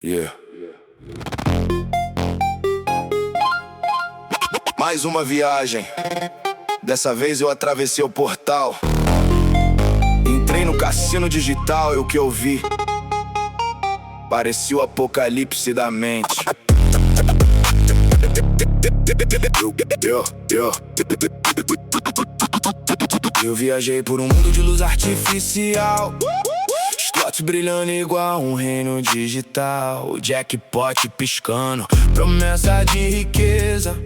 Yeah. Mais uma viagem. Dessa vez eu atravessei o portal. Entrei no cassino digital e o que eu vi parecia o apocalipse da mente. Eu viajei por um mundo de luz artificial, slots brilhando igual um reino digital, jackpot piscando, promessa de riqueza.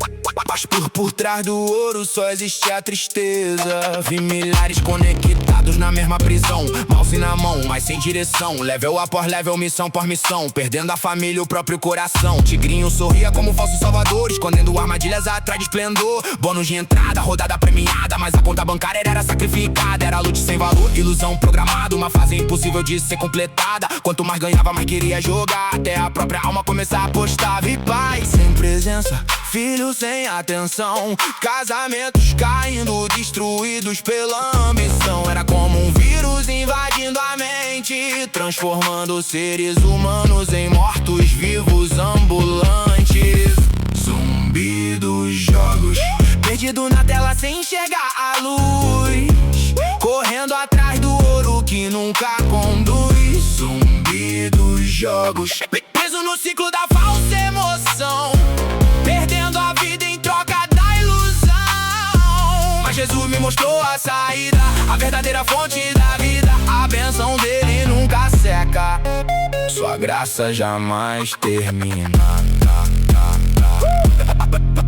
Mas por trás do ouro só existe a tristeza. Vi milhares conectados na mesma prisão, mouse na mão, mas sem direção. Level após level, missão por missão, perdendo a família e o próprio coração. Tigrinho sorria como falso salvador, escondendo armadilhas atrás de esplendor. Bônus de entrada, rodada premiada, mas a conta bancária era sacrificada. Era loot sem valor, ilusão programada, uma fase impossível de ser completada. Quanto mais ganhava, mais queria jogar, até a própria alma começar a apostar. Vi pais sem presença, filhos sem atenção, casamentos caindo, destruídos pela ambição. Era como um vírus invadindo a mente, transformando seres humanos em mortos-vivos ambulantes. Zumbi dos jogos, perdido na tela sem enxergar a luz, correndo atrás do ouro que nunca conduz. Zumbi dos jogos, preso no ciclo da falsa emoção, perdendo a vida em troca da ilusão. Mas Jesus me mostrou a saída, a verdadeira fonte da vida. A bênção dele nunca seca, sua graça jamais termina.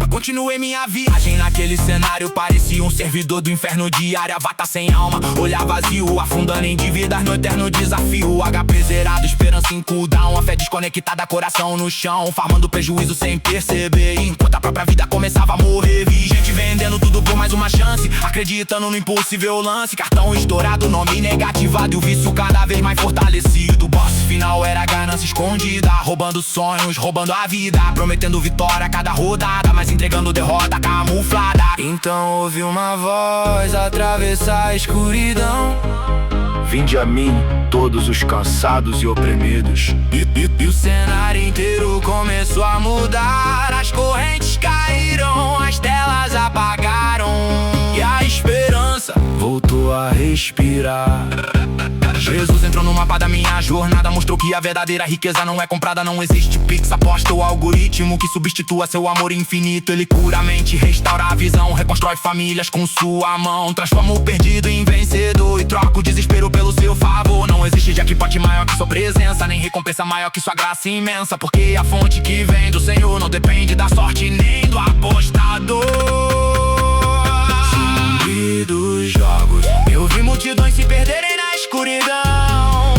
Continuei minha viagem naquele cenário, parecia um servidor do inferno diário. Avatar sem alma, olhar vazio, afundando em dívidas no eterno desafio. HP zerado, esperança em cooldown, a fé desconectada, coração no chão, farmando prejuízo sem perceber, enquanto a própria vida começava a morrer. Vi gente vendendo tudo por mais uma chance, acreditando no impossível lance. Cartão estourado, nome negativado e o vício cada vez mais fortalecido. O boss final era a ganância escondida, roubando sonhos, roubando a vida, prometendo vitória a cada rodada, mas entregando derrota camuflada. Então ouvi uma voz atravessar a escuridão: vinde a mim, todos os cansados e oprimidos. E o cenário inteiro começou a mudar. As correntes caíram, as telas apagaram, e a esperança voltou a respirar. Jesus entrou no mapa da minha jornada, mostrou que a verdadeira riqueza não é comprada. Não existe pix, aposta ou algoritmo que substitua seu amor infinito. Ele cura a mente, restaura a visão, reconstrói famílias com sua mão, transforma o perdido em vencedor e troca o desespero pelo seu favor. Não existe jackpot maior que sua presença, nem recompensa maior que sua graça imensa, porque a fonte que vem do Senhor não depende da sorte nem do apostador. Zumbi dos jogos, eu vi multidões se perderem na escuridão,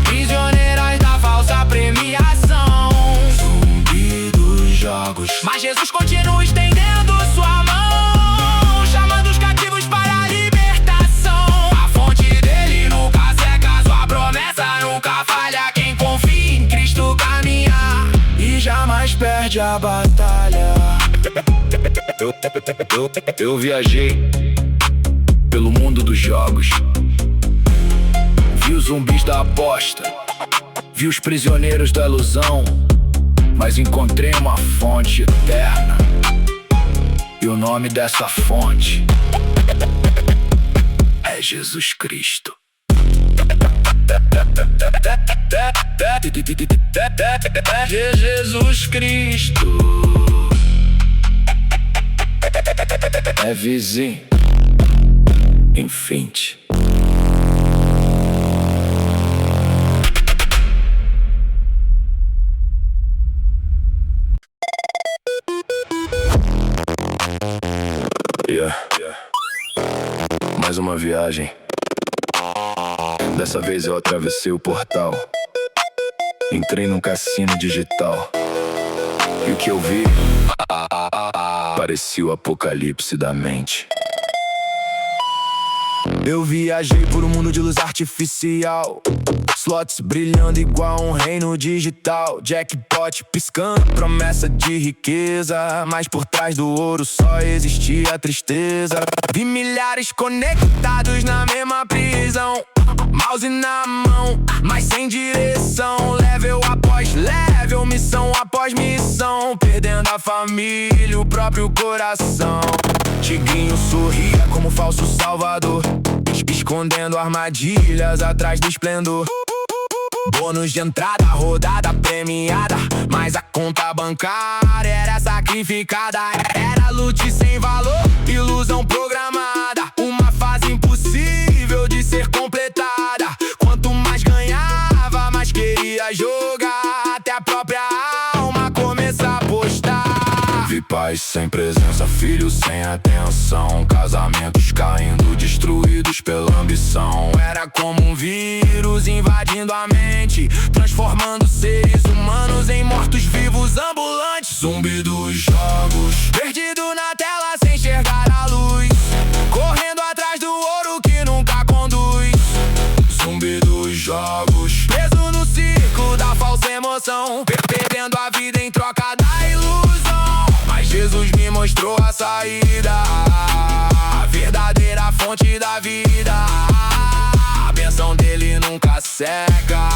prisioneiras da falsa premiação. Zumbi dos jogos, mas Jesus continua estendendo sua mão, chamando os cativos para a libertação. A fonte dele nunca seca, sua promessa nunca falha. Quem confia em Cristo caminha e jamais perde a batalha. Eu viajei pelo mundo dos jogos, vi os zumbis da aposta, vi os prisioneiros da ilusão, mas encontrei uma fonte eterna, e o nome dessa fonte é Jesus Cristo. Jesus Cristo é vizinho, Infinity. Mais uma viagem. Dessa vez eu atravessei o portal, entrei num cassino digital, e o que eu vi parecia o apocalipse da mente. Eu viajei por um mundo de luz artificial, slots brilhando igual um reino digital, jackpot piscando, promessa de riqueza. Mas por trás do ouro só existia a tristeza. Vi milhares conectados na mesma prisão, mouse na mão, mas sem direção. Level após família, o próprio coração. Tigrinho sorria como falso salvador, escondendo armadilhas atrás do esplendor. Bônus de entrada, rodada premiada, mas a conta bancária era sacrificada. Era loot sem valor, ilusão programada, uma fase impossível de ser completada. Quanto mais ganhava, mais queria jogar, até a própria alma começar a apostar. Vi pais sem presença, filhos sem atenção, casamentos caindo, destruídos pela ambição. Era como um vírus invadindo a mente, transformando seres humanos em mortos-vivos ambulantes. Zumbi dos jogos, perdido na tela sem enxergar a luz, correndo atrás do ouro que nunca conduz. Zumbi dos jogos, preso no ciclo da falsa emoção, perdendo a vida em troca da ilusão. Mas Jesus me mostrou a saída, a verdadeira fonte da vida. A benção dele nunca seca,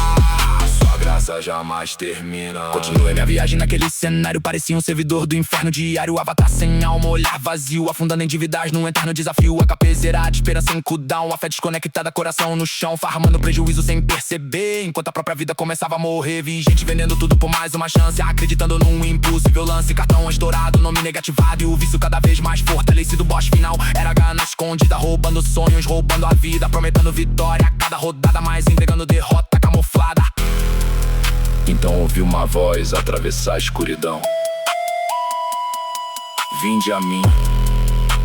sua graça jamais termina. Continuei minha viagem naquele cenário, parecia um servidor do inferno diário. Avatar sem alma, olhar vazio, afundando em dívidas num eterno desafio. HP zerado, esperança em cooldown, a fé desconectada, coração no chão, farmando prejuízo sem perceber, enquanto a própria vida começava a morrer. Vi gente vendendo tudo por mais uma chance, acreditando num impossível lance. Cartão estourado, nome negativado e o vício cada vez mais fortalecido. Boss final era gana escondida, roubando sonhos, roubando a vida, prometendo vitória a cada rodada, mas entregando derrota camuflada. Então ouvi uma voz atravessar a escuridão: vinde a mim,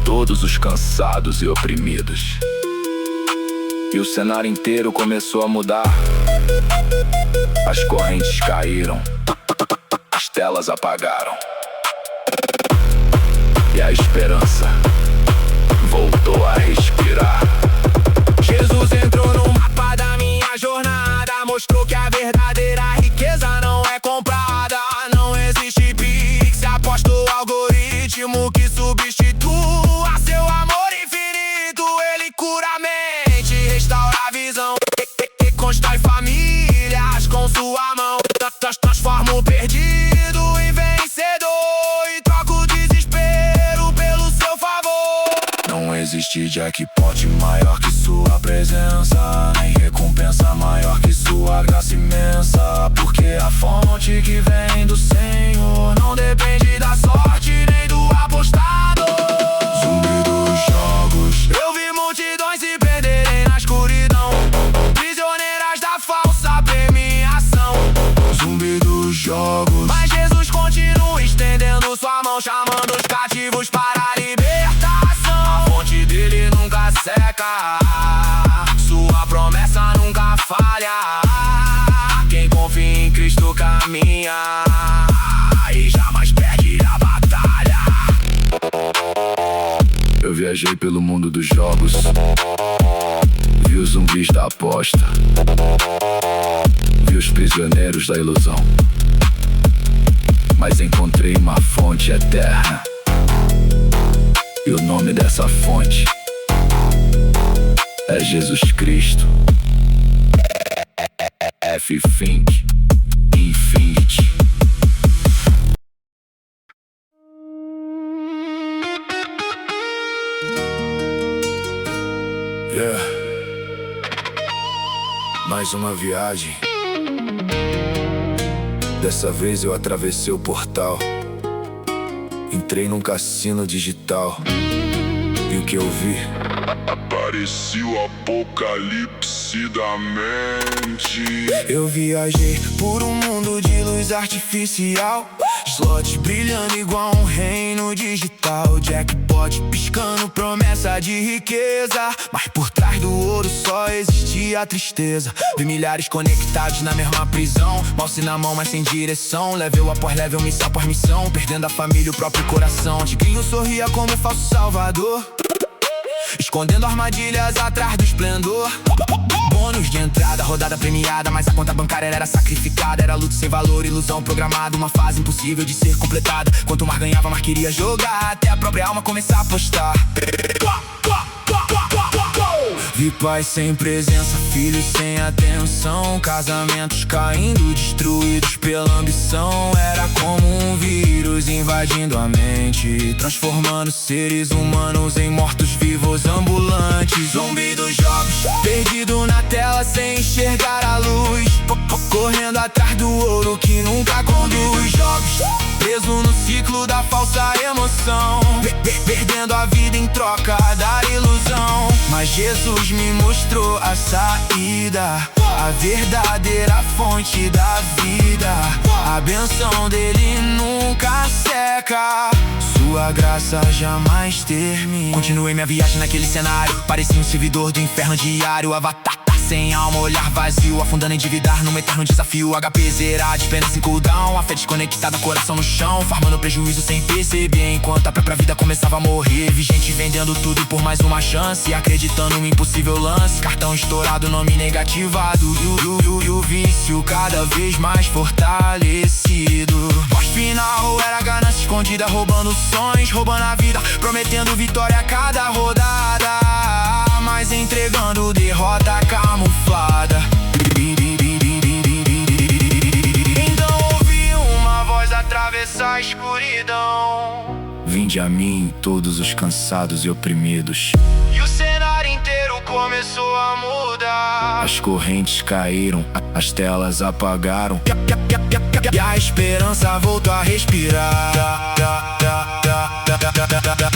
todos os cansados e oprimidos. E o cenário inteiro começou a mudar. As correntes caíram, as telas apagaram, e a esperança voltou a respirar. Jesus entrou no mapa da minha jornada, mostrou que a verdadeira riqueza não é comprada. Não existe Pix, aposto o algoritmo que substitua seu amor infinito. Ele cura a mente, restaura a visão, e constrói famílias com sua mão. Transforma o perdido em vencedor e troca o desespero pelo seu favor. Não existe jackpot maior que sua presença, nem recompensa maior que sua graça imensa. Porque a fonte que vem do Senhor não depende da sorte nem do apostado. Zumbi dos jogos, eu vi multidões se perderem na escuridão, prisioneiras da falsa premiação. Zumbi dos jogos, mas Jesus continua estendendo sua mão, chamando os cativos para a libertação. A fonte dele nunca seca, sua promessa nunca falha. Quem confia em Cristo caminha e jamais perde a batalha. Eu viajei pelo mundo dos jogos, vi os zumbis da aposta, vi os prisioneiros da ilusão, mas encontrei uma fonte eterna. E o nome dessa fonte é Jesus Cristo. F-Think Infinity. Yeah. Mais uma viagem. Dessa vez eu atravessei o portal, entrei num cassino digital, e o que eu vi? Parecia o apocalipse da mente. Eu viajei por um mundo de luz artificial, slots brilhando igual um reino digital, jackpot piscando, promessa de riqueza, mas por trás do ouro só existia a tristeza. Vi milhares conectados na mesma prisão, mouse na mão mas sem direção, level após level, missão após missão, perdendo a família e o próprio coração. Tigrinho sorria como falso salvador, escondendo armadilhas atrás do esplendor. Bônus de entrada, rodada premiada, mas a conta bancária era sacrificada. Era luto sem valor, ilusão programada, uma fase impossível de ser completada. Quanto mais ganhava, mais queria jogar, até a própria alma começar a apostar. Vi pais sem presença, filhos sem atenção, casamentos caindo, destruídos pela ambição. Era como um vírus invadindo a mente, transformando seres humanos em mortos-vivos ambulantes. Zumbi dos jogos, perdido na tela sem enxergar a luz, correndo atrás do ouro que nunca conduz. Jogos, preso no ciclo da falsa emoção, perdendo a vida em troca da ilusão. Mas Jesus me mostrou a saída, a verdadeira fonte da vida. A bênção dele nunca seca, sua graça jamais termina. Continuei minha viagem naquele cenário, parecia um servidor do inferno diário. Avatar sem alma, olhar vazio, afundando em endividar num eterno desafio. HP zerado, esperança em cooldown, a fé desconectada, coração no chão, farmando prejuízo sem perceber, enquanto a própria vida começava a morrer. Vi gente vendendo tudo por mais uma chance, acreditando no impossível lance. Cartão estourado, nome negativado, e o vício cada vez mais fortalecido. Pós-final era ganância escondida, roubando sonhos, roubando a vida, prometendo vitória a cada rodada, mas entregando derrota camuflada. Então ouvi uma voz atravessar a escuridão: vinde a mim, todos os cansados e oprimidos. E o cenário inteiro começou a mudar. As correntes caíram, as telas apagaram, e a esperança voltou a respirar.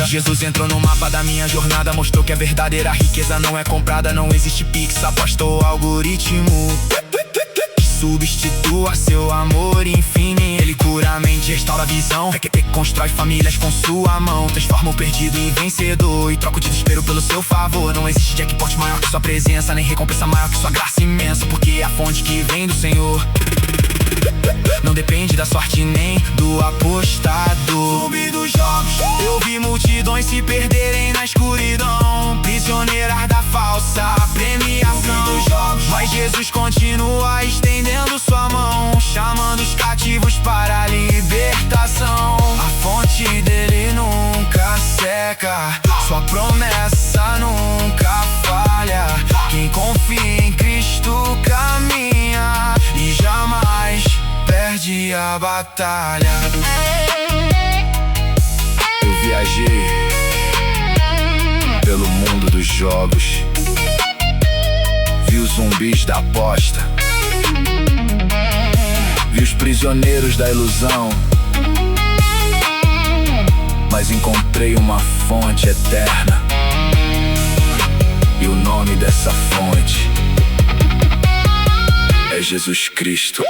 Jesus entrou no mapa da minha jornada, mostrou que a verdadeira riqueza não é comprada. Não existe Pix, aposta ou algoritmo que substitua seu amor infinito. Ele cura a mente, restaura a visão, constrói famílias com sua mão, transforma o perdido em vencedor e troca o desespero pelo seu favor. Não existe jackpot maior que sua presença, nem recompensa maior que sua graça imensa, porque é a fonte que vem do Senhor. Não depende da sorte nem do apostador. Zumbi dos jogos, eu vi multidões se perderem na escuridão, prisioneiras da falsa premiação. Dos jogos, mas Jesus continua estendendo sua mão, chamando os cativos para a libertação. A fonte dele nunca seca, sua promessa nunca falha. Quem confia em Cristo caminha e jamais perde a batalha. Eu viajei pelo mundo dos jogos, vi os zumbis da aposta, vi os prisioneiros da ilusão, mas encontrei uma fonte eterna, e o nome dessa fonte é Jesus Cristo.